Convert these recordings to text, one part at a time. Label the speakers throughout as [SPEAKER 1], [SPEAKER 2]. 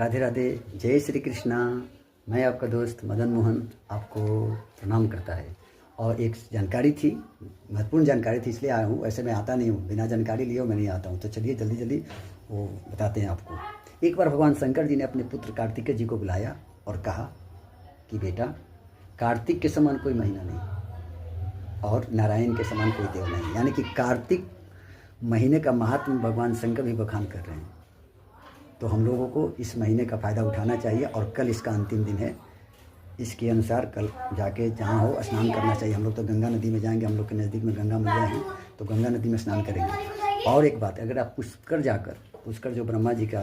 [SPEAKER 1] राधे राधे, जय श्री कृष्णा। मैं आपका दोस्त मदन मोहन आपको प्रणाम करता है। और एक जानकारी थी, महत्वपूर्ण जानकारी थी, इसलिए आया हूँ। वैसे मैं आता नहीं हूँ, बिना जानकारी लिए मैं नहीं आता हूँ। तो चलिए जल्दी जल्दी वो बताते हैं आपको। एक बार भगवान शंकर जी ने अपने पुत्र कार्तिकेय जी को बुलाया और कहा कि बेटा, कार्तिक के समान कोई महीना नहीं और नारायण के समान कोई देव नहीं। यानी कि कार्तिक महीने का महात्म भगवान शंकर भी बखान कर रहे हैं। तो हम लोगों को इस महीने का फ़ायदा उठाना चाहिए। और कल इसका अंतिम दिन है। इसके अनुसार कल जाके जहाँ हो स्नान करना चाहिए। हम लोग तो गंगा नदी में जाएंगे, हम लोग के नज़दीक में गंगा मैया है, तो गंगा नदी में स्नान करेंगे। और एक बात, अगर आप पुष्कर जाकर, पुष्कर जो ब्रह्मा जी का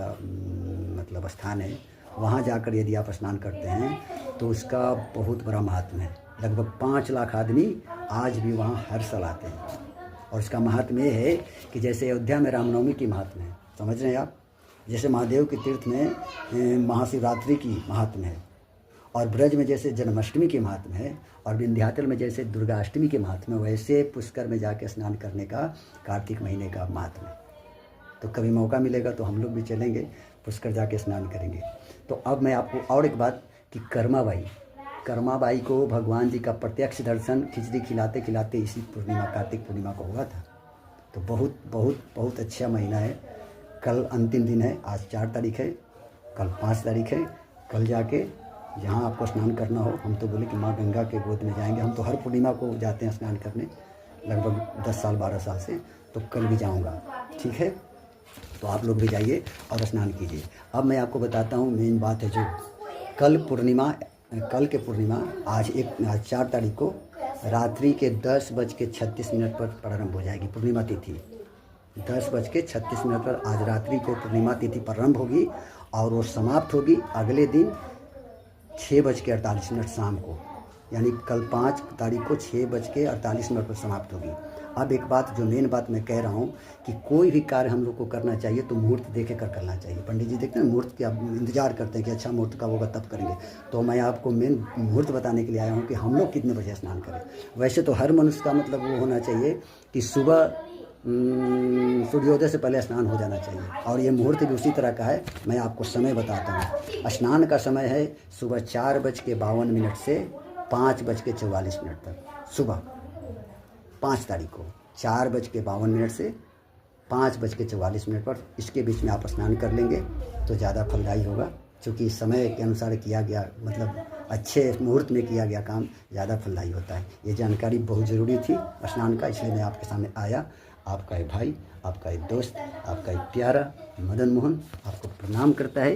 [SPEAKER 1] मतलब स्थान है, वहाँ जाकर यदि आप स्नान करते हैं तो उसका बहुत बड़ा महात्म्य है। लगभग 5 लाख आदमी आज भी वहाँ हर साल आते हैं। और इसका महात्म्य ये है कि जैसे अयोध्या में रामनवमी की महात्म्य है, समझ रहे हैं आप, जैसे महादेव के तीर्थ में महाशिवरात्रि की महात्म्य है, और ब्रज में जैसे जन्माष्टमी की महात्म्य है, और विंध्याचल में जैसे दुर्गाष्टमी की महात्म्य है, वैसे पुष्कर में जाके स्नान करने का कार्तिक महीने का महात्म्य है। तो कभी मौका मिलेगा तो हम लोग भी चलेंगे, पुष्कर जाके स्नान करेंगे। तो अब मैं आपको और एक बात कि कर्माबाई को भगवान जी का प्रत्यक्ष दर्शन खिचड़ी खिलाते खिलाते इसी पूर्णिमा, कार्तिक पूर्णिमा को हुआ था। तो बहुत बहुत बहुत अच्छा महीना है। कल अंतिम दिन है, आज 4 तारीख है, कल 5 तारीख है। कल जाके जहाँ आपको स्नान करना हो, हम तो बोले कि माँ गंगा के गोद में जाएंगे। हम तो हर पूर्णिमा को जाते हैं स्नान करने, लगभग 10 साल 12 साल से। तो कल भी जाऊँगा, ठीक है। तो आप लोग भी जाइए और स्नान कीजिए। अब मैं आपको बताता हूँ मेन बात है जो कल के पूर्णिमा आज 4 तारीख को रात्रि के 10:36 पर प्रारंभ हो जाएगी पूर्णिमा तिथि। 10:36 पर आज रात्रि को पूर्णिमा तिथि प्रारंभ होगी और वो समाप्त होगी अगले दिन 6:48 शाम को। यानी कल 5 तारीख को 6:48 पर समाप्त होगी। अब एक बात, जो मेन बात मैं कह रहा हूँ कि कोई भी कार्य हम लोग को करना चाहिए तो मुहूर्त देख कर करना चाहिए। पंडित जी देखते हैं मुहूर्त क्या इंतजार करते हैं कि अच्छा मुहूर्त का होगा तब करेंगे। तो मैं आपको मेन मुहूर्त बताने के लिए आया हूँ कि हम लोग कितने बजे स्नान करें। वैसे तो हर मनुष्य का मतलब वो होना चाहिए कि सुबह सूर्योदय से पहले स्नान हो जाना चाहिए। और ये मुहूर्त भी उसी तरह का है। मैं आपको समय बताता हूँ। स्नान का समय है सुबह 4:52 से 5:44 तक। सुबह 5 तारीख को 4:52 से 5:44 पर, इसके बीच में आप स्नान कर लेंगे तो ज़्यादा फलदायी होगा। क्योंकि समय के अनुसार किया गया, मतलब अच्छे मुहूर्त में किया गया काम ज़्यादा फलदायी होता है। ये जानकारी बहुत ज़रूरी थी स्नान का, इसलिए मैं आपके सामने आया। आपका एक भाई, आपका एक दोस्त, आपका एक प्यारा मदन मोहन आपको प्रणाम करता है।